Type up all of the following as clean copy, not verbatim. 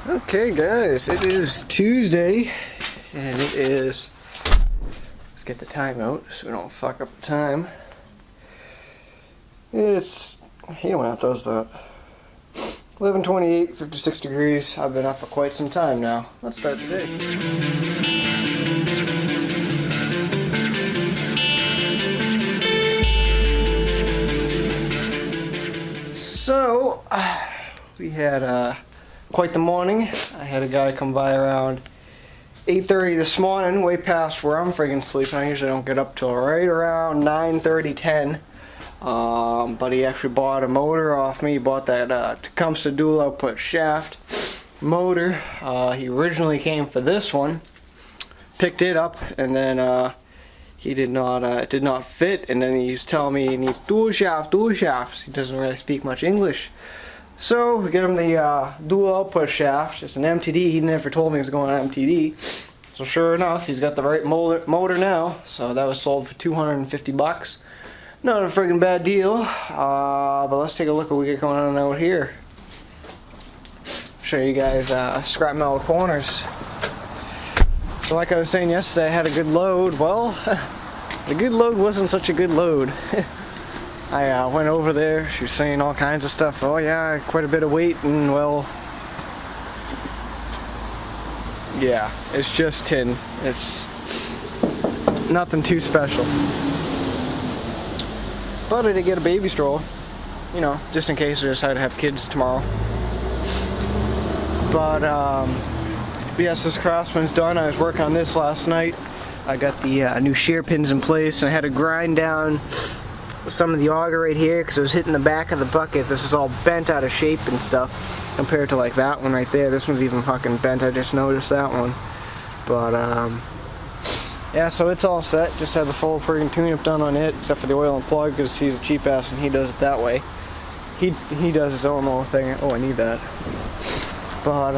Okay guys, it is Tuesday and it is, let's get the time out so we don't fuck up the time. It's, you don't have those though. 11:28, 56 degrees. I've been up for quite some time now. Let's start the day. So, we had quite the morning. I had a guy come by around 8:30 this morning, way past where I'm friggin' sleeping. I usually don't get up till right around 9:30, 10. But he actually bought a motor off me. He bought that Tecumseh dual output shaft motor. He originally came for this one, picked it up, and then it did not fit, and then he's telling me he needs dual shafts. He doesn't really speak much English. So we get him the dual output shaft. It's an MTD. He never told me he was going on MTD. So sure enough, he's got the right motor now. So that was sold for 250 bucks. Not a friggin' bad deal. But let's take a look at what we got going on out here. Show you guys scrap metal corners. So like I was saying yesterday, I had a good load. Well, the good load wasn't such a good load. I went over there, she was saying all kinds of stuff. Oh yeah, quite a bit of weight, and well, yeah, it's just tin. It's nothing too special. But I did get a baby stroller, you know, just in case I decide to have kids tomorrow. But yes, this Craftsman's done. I was working on this last night. I got the new shear pins in place, and I had to grind down some of the auger right here because it was hitting the back of the bucket. This is all bent out of shape and stuff compared to like that one right there. This one's even fucking bent. I just noticed that one. But yeah, so it's all set. Just had the full friggin' tune-up done on it, except for the oil and plug because he's a cheap ass and he does it that way. He does his own little thing. Oh, I need that. But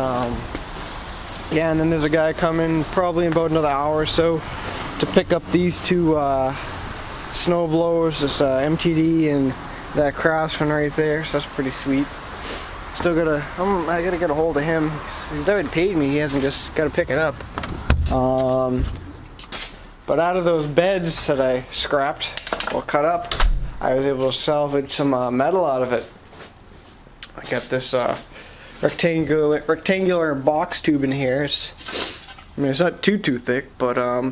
yeah, and then there's a guy coming probably in about another hour or so to pick up these two snow blowers, this MTD and that Craftsman right there. So that's pretty sweet. Still I gotta get a hold of him. He's already paid me. He hasn't, just gotta pick it up. But out of those beds that I scrapped or cut up, I was able to salvage some metal out of it. I got this rectangular box tube in here. I mean, it's not too thick, but I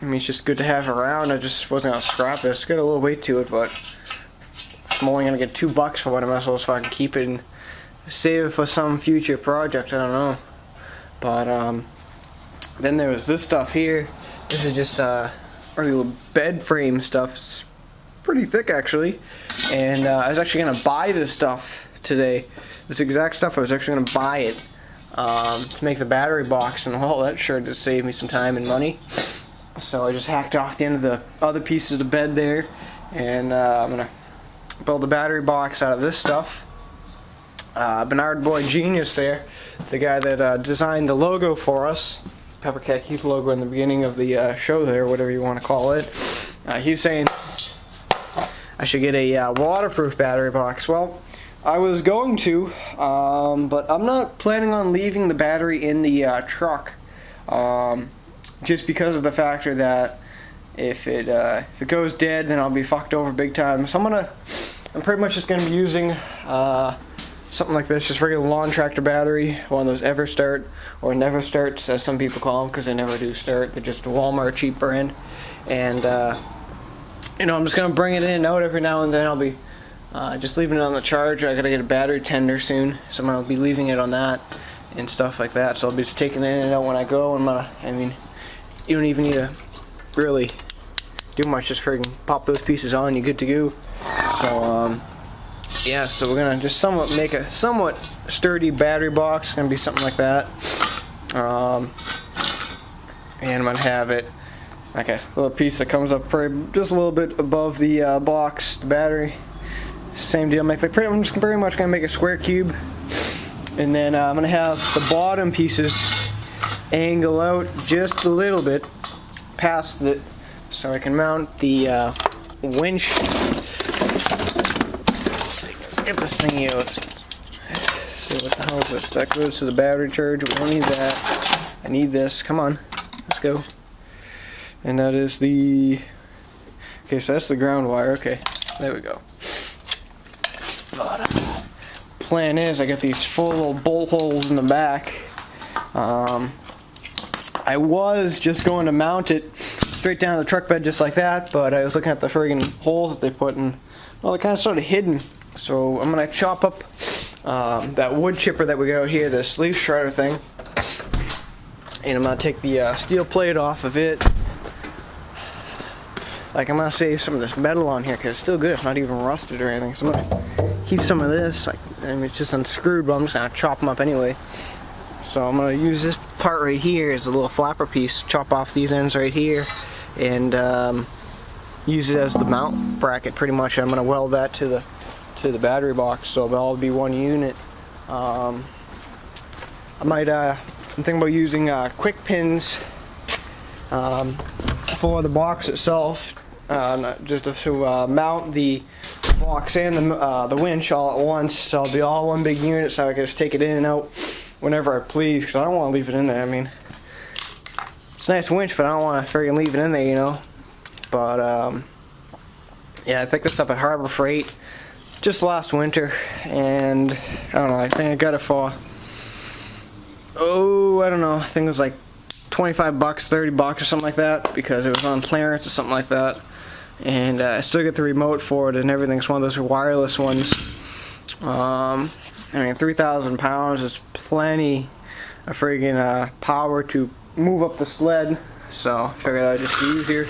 mean, it's just good to have around. I just wasn't gonna scrap it. It's got a little weight to it, but I'm only gonna get $2 for it. I might as well so I can keep it and save it for some future project. I don't know. But then there was this stuff here. This is just regular bed frame stuff. It's pretty thick actually. And I was actually gonna buy this stuff today. This exact stuff. I was actually gonna buy it to make the battery box, and well, that sure did save me some time and money. So I just hacked off the end of the other pieces of the bed there, and I'm gonna build the battery box out of this stuff. Bernard Boy Genius there, the guy that designed the logo for us, Pepper Cat Keith logo in the beginning of the show there, whatever you want to call it. He was saying I should get a waterproof battery box. Well, I was going to, but I'm not planning on leaving the battery in the truck. Just because of the factor that if it goes dead, then I'll be fucked over big time. So I'm pretty much just gonna be using something like this, just regular lawn tractor battery, one of those Ever Start or Never Starts, as some people call them, because they never do start. They're just a Walmart cheap brand, and you know, I'm just gonna bring it in and out every now and then. I'll be just leaving it on the charger. I gotta get a battery tender soon, so I'm gonna be leaving it on that and stuff like that. So I'll be just taking it in and out when I go. I mean, you don't even need to really do much, just friggin' pop those pieces on, you're good to go. So yeah, so we're gonna just make a somewhat sturdy battery box. It's gonna be something like that. And I'm gonna have it like a little piece that comes up just a little bit above the box, the battery. Same deal. I'm just pretty much gonna make a square cube, and then I'm gonna have the bottom pieces angle out just a little bit past it, so I can mount the winch. Let's see, let's get this thing out. Okay, what the hell is this? That goes to the battery charge. We don't need that. I need this. Come on. Let's go. And that is the... Okay, so that's the ground wire. Okay, there we go. But, plan is, I got these 4 little bolt holes in the back. I was just going to mount it straight down the truck bed just like that, but I was looking at the friggin' holes that they put in. Well, they're kind of sort of hidden. So I'm gonna chop up that wood chipper that we got out here, this leaf shredder thing, and I'm gonna take the steel plate off of it. Like, I'm gonna save some of this metal on here because it's still good. It's not even rusted or anything. So I'm gonna keep some of this. Like, I mean, it's just unscrewed, but I'm just gonna chop them up anyway. So I'm gonna use this part right here as a little flapper piece. Chop off these ends right here, and use it as the mount bracket. Pretty much, I'm gonna weld that to the battery box, so they'll all be one unit. I'm thinking about using quick pins for the box itself, just to mount the box and the winch all at once. So it'll be all one big unit, so I can just take it in and out whenever I please, because I don't want to leave it in there. I mean, it's a nice winch, but I don't want to freaking leave it in there, you know. But yeah, I picked this up at Harbor Freight just last winter, and I don't know, I think I got it for, I don't know, I think it was like 25 bucks, 30 bucks or something like that, because it was on clearance or something like that. And I still get the remote for it and everything. It's one of those wireless ones. I mean, 3,000 pounds is plenty of friggin' power to move up the sled, so I figured that would just be easier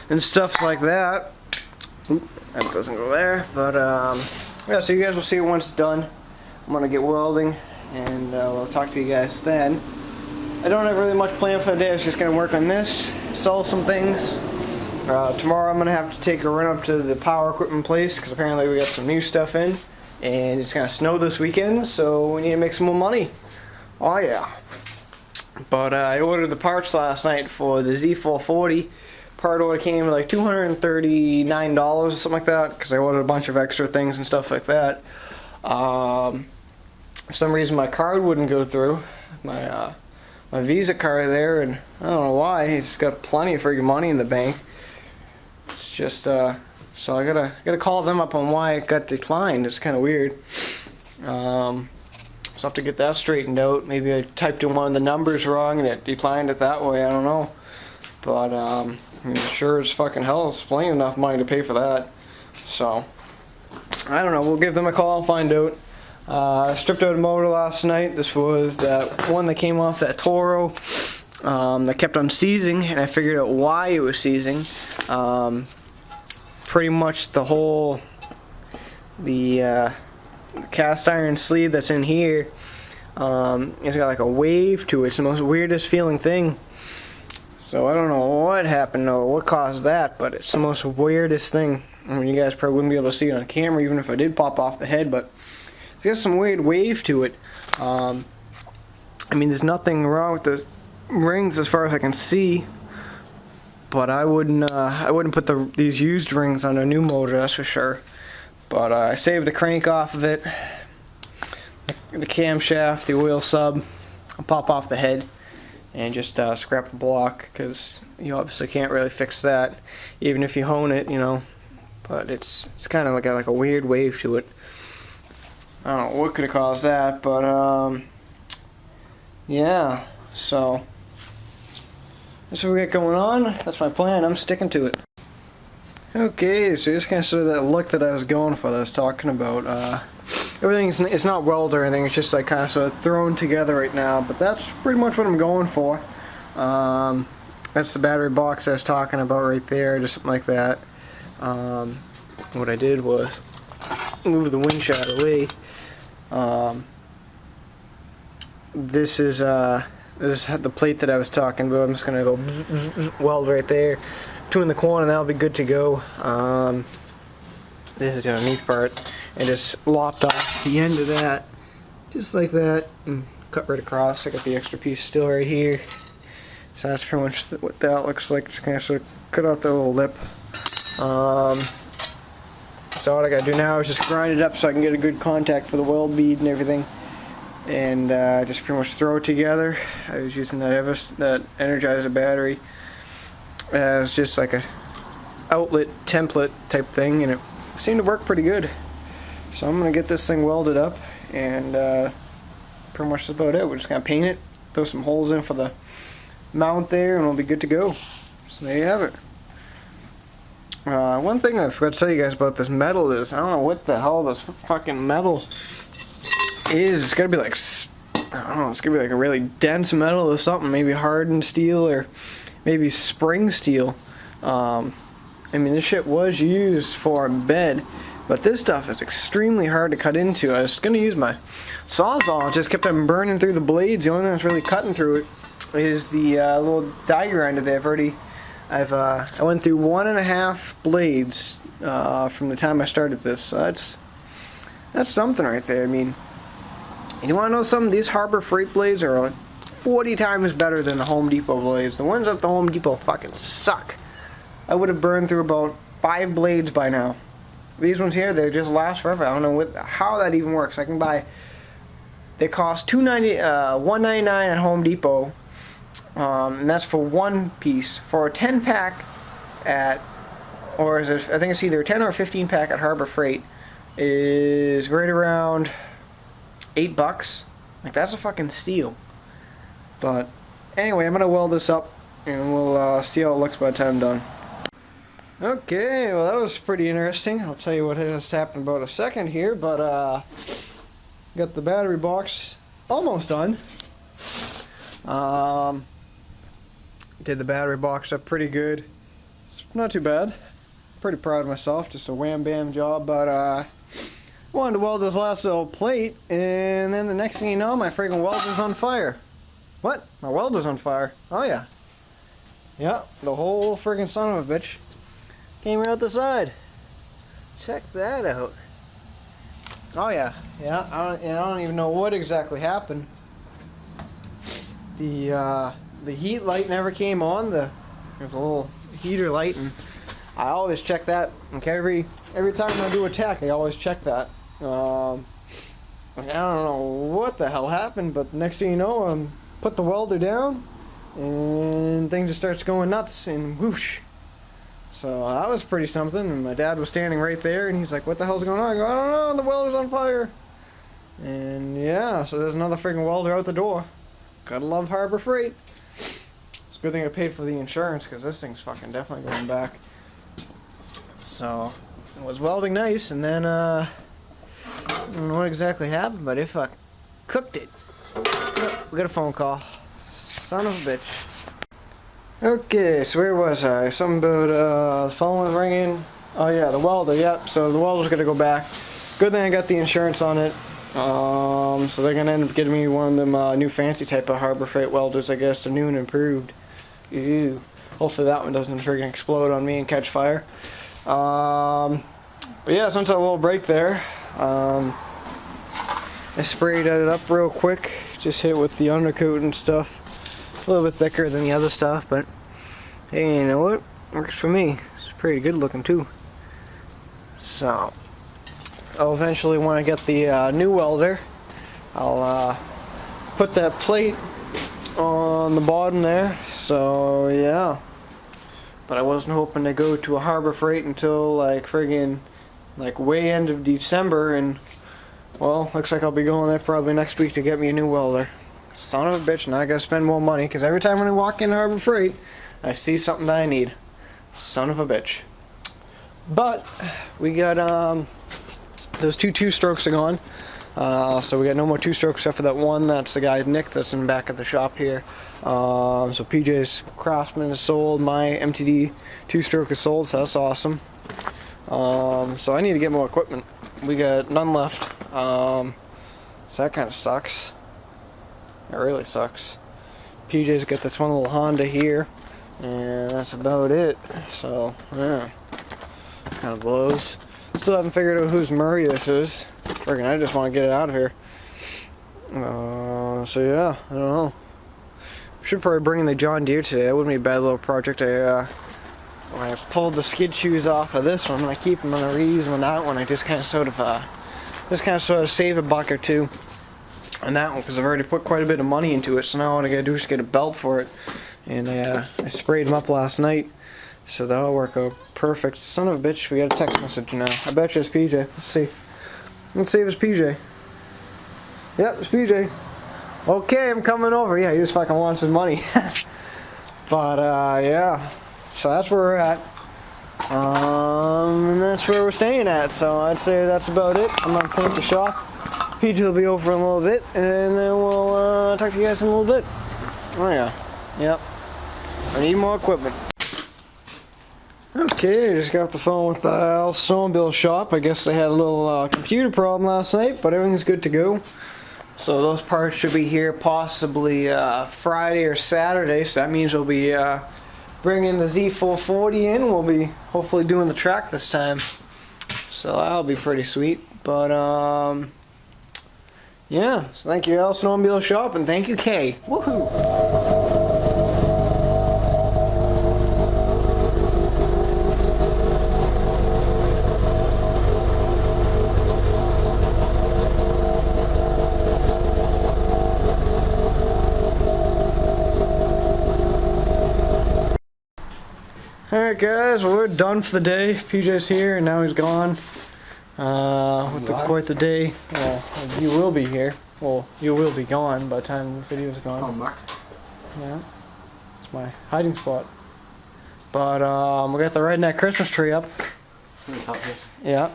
and stuff like that. Oop, that doesn't go there, but yeah, so you guys will see it once it's done. I'm gonna get welding, and we'll talk to you guys then. I don't have really much planned for the day. I was just gonna work on this, sell some things. Tomorrow I'm gonna have to take a run up to the power equipment place, because apparently we got some new stuff in, and it's gonna snow this weekend, so we need to make some more money. Oh yeah. But I ordered the parts last night for the Z440. Part order came like $239 or something like that, because I ordered a bunch of extra things and stuff like that. For some reason my card wouldn't go through, my Visa card there, and I don't know why. It's got plenty of freaking money in the bank. It's just so I gotta call them up on why it got declined. It's kind of weird. So I have to get that straightened out. Maybe I typed in one of the numbers wrong and it declined it that way. I don't know. But I mean, sure as fucking hell it's plenty enough money to pay for that. So I don't know. We'll give them a call and find out. I stripped out a motor last night. This was that one that came off that Toro that kept on seizing, and I figured out why it was seizing. Pretty much the whole cast iron sleeve that's in here, it's got like a wave to it. It's the most weirdest feeling thing. So I don't know what happened or what caused that, but it's the most weirdest thing. I mean, you guys probably wouldn't be able to see it on camera even if I did pop off the head, but it's got some weird wave to it. I mean, there's nothing wrong with the rings as far as I can see, but I wouldn't put these used rings on a new motor, that's for sure. But I saved the crank off of it, the camshaft, the oil sub. I'll pop off the head and just scrap the block, because you obviously can't really fix that even if you hone it, you know. But it's kind of like a weird wave to it. I don't know what could have caused that, but yeah, so that's what we got going on. That's my plan. I'm sticking to it. Okay, so just kind of sort of that look that I was going for, that I was talking about. It's not welded or anything, it's just like kind of sort of thrown together right now, but that's pretty much what I'm going for. That's the battery box I was talking about right there, just something like that. What I did was move the winch out of the way. This is the plate that I was talking about. I'm just gonna go weld right there, two in the corner, and that'll be good to go. This is the underneath part, and just lopped off the end of that, just like that, and cut right across. I got the extra piece still right here, so that's pretty much what that looks like. Just kind of sort of cut off the little lip. So what I gotta do now is just grind it up so I can get a good contact for the weld bead and everything. and just pretty much throw it together. I was using that Energizer battery as just like a outlet template type thing, and it seemed to work pretty good. So I'm gonna get this thing welded up, and pretty much that's about it. We're just gonna paint it, throw some holes in for the mount there, and we'll be good to go. So there you have it. One thing I forgot to tell you guys about this metal is, I don't know what the hell this fucking metal is. It's gotta be like, I don't know, it's gonna be like a really dense metal or something, maybe hardened steel or maybe spring steel. I mean, this shit was used for a bed, but this stuff is extremely hard to cut into. I was gonna use my Sawzall, it just kept on burning through the blades. The only thing that's really cutting through it is the little die grinder that I went through 1.5 blades from the time I started this. So that's something right there. I mean, you want to know something? These Harbor Freight blades are like 40 times better than the Home Depot blades. The ones at the Home Depot fucking suck. I would have burned through about 5 blades by now. These ones here, they just last forever. I don't know how that even works. I can buy. They cost $1.99 at Home Depot. And that's for one piece. For a 10-pack I think it's either a 10 or a 15-pack at Harbor Freight, is right around $8. Like, that's a fucking steal. But anyway, I'm gonna weld this up, and we'll see how it looks by the time I'm done. Okay, well, that was pretty interesting. I'll tell you what has happened in about a second here, but got the battery box almost done. Did the battery box up pretty good. It's not too bad. Pretty proud of myself. Just a wham bam job, but I wanted to weld this last little plate, and then the next thing you know, my friggin' welder's on fire. What? My welder's on fire? Oh yeah. Yeah, the whole friggin' son of a bitch came right out the side. Check that out. Oh yeah, yeah. I don't even know what exactly happened. The heat light never came on. There's a little heater light, and I always check that. Okay, every time I do a tack, I always check that. I don't know what the hell happened, but the next thing you know, put the welder down, and thing just starts going nuts, and whoosh. So that was pretty something. And my dad was standing right there, and he's like, "What the hell's going on?" I go, "I don't know. The welder's on fire." And yeah, so there's another freaking welder out the door. Gotta love Harbor Freight. It's a good thing I paid for the insurance, because this thing's fucking definitely going back. So it was welding nice, and then I don't know what exactly happened, but if I cooked it. Oh, we got a phone call. Son of a bitch. Okay, so where was I? Something about the phone was ringing. Oh yeah, the welder. Yep. So the welder's gonna go back. Good thing I got the insurance on it. So they're gonna end up getting me one of them new fancy type of Harbor Freight welders. I guess they're new and improved. Ew. Hopefully that one doesn't friggin' explode on me and catch fire. But yeah, since that little break there, I sprayed it up real quick. Just hit it with the undercoat and stuff. A little bit thicker than the other stuff, but hey, you know what? Works for me. It's pretty good looking too. So I'll eventually, when I get the new welder, I'll put that plate on the bottom there. So yeah, but I wasn't hoping to go to a Harbor Freight until like friggin' like way end of December, and well, looks like I'll be going there probably next week to get me a new welder. Son of a bitch, now I gotta spend more money, because every time when I walk in Harbor Freight, I see something that I need. Son of a bitch. But we got those two strokes are gone. So we got no more two strokes except for that one. That's the guy Nick that's in the back of the shop here. So PJ's Craftsman is sold. My MTD two-stroke is sold, so that's awesome. So I need to get more equipment. We got none left. So that kind of sucks. It really sucks. PJ's got this one little Honda here, and that's about it. So yeah, kind of blows. Still haven't figured out whose Murray this is. Friggin', I just want to get it out of here. So yeah, I don't know. Should probably bring in the John Deere today. That wouldn't be a bad little project. When I pulled the skid shoes off of this one, I keep them on the reuse on that one. I just kind of sort of save a buck or two. on that one because I've already put quite a bit of money into it. So now what I gotta do is get a belt for it, and I sprayed them up last night, so that'll work out perfect. Son of a bitch, we got a text message now. I bet you it's PJ. Let's see. Let's see if it's PJ. Yep, it's PJ. Okay, I'm coming over. Yeah, he just fucking wants his money. But yeah, so that's where we're at. And that's where we're staying at. So I'd say that's about it. I'm gonna clean up the shop. PJ will be over in a little bit, and then we'll talk to you guys in a little bit. Oh yeah, yep. I need more equipment. Okay, I just got off the phone with the snowmobile shop. I guess they had a little computer problem last night, but everything's good to go. So those parts should be here possibly Friday or Saturday. So that means we'll be bringing the Z440 in. We'll be hopefully doing the track this time. So that'll be pretty sweet. But yeah, so thank you Al Snowmobile Shop, and thank you Kay. Woohoo! Alright guys, well, we're done for the day. PJ's here and now he's gone. Quite the day. Well, you will be here. Well, you will be gone by the time the video's gone. Oh, Mark. Yeah. It's my hiding spot. But we got the redneck Christmas tree up. Yeah.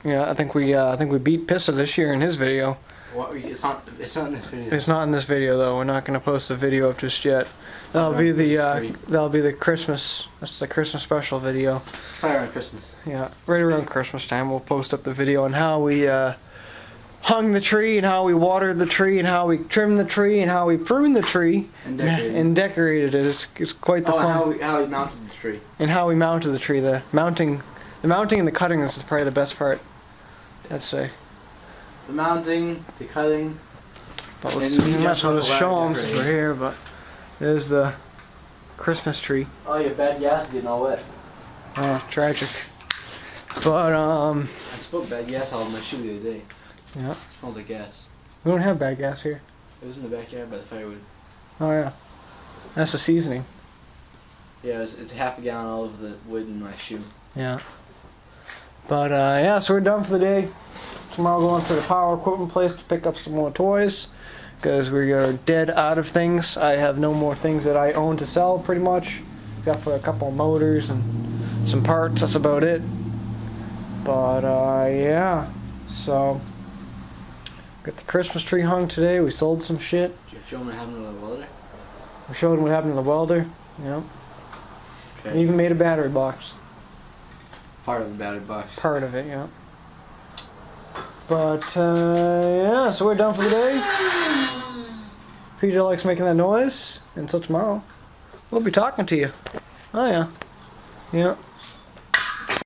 Yeah, I think we beat Pissa this year in his video. What? It's not in this video. It's not in this video though. We're not gonna post the video up just yet. That'll be the Christmas. That's the Christmas special video. Right around Christmas. Yeah, right around Christmas time we'll post up the video on how we hung the tree and how we watered the tree and how we trimmed the tree and how we pruned the tree and decorated it. It's quite the fun. How we mounted the tree. And how we mounted the tree. The mounting and the cutting is probably the best part, I'd say. The mounting, the cutting. But let's show them since we're here. But there's the Christmas tree. Oh, your bad gas is getting all wet. Oh, tragic. But I spilled bad gas out of my shoe the other day. Yeah. It smelled like gas. We don't have bad gas here. It was in the backyard by the firewood. Oh yeah. That's the seasoning. Yeah, it's half a gallon all of the wood in my shoe. Yeah. But yeah, so we're done for the day. Tomorrow going to the power equipment place to pick up some more toys because we are dead out of things. I have no more things that I own to sell pretty much, except for a couple of motors and some parts. That's about it. But yeah, so got the Christmas tree hung today. We sold some shit. Did you show them what happened to the welder? We showed them what happened to the welder. Yeah. Okay. We even made a battery box. Part of the battery box. Part of it, yeah. But yeah, so we're done for the day. PJ likes making that noise. Until tomorrow, we'll be talking to you. Oh yeah. Yeah.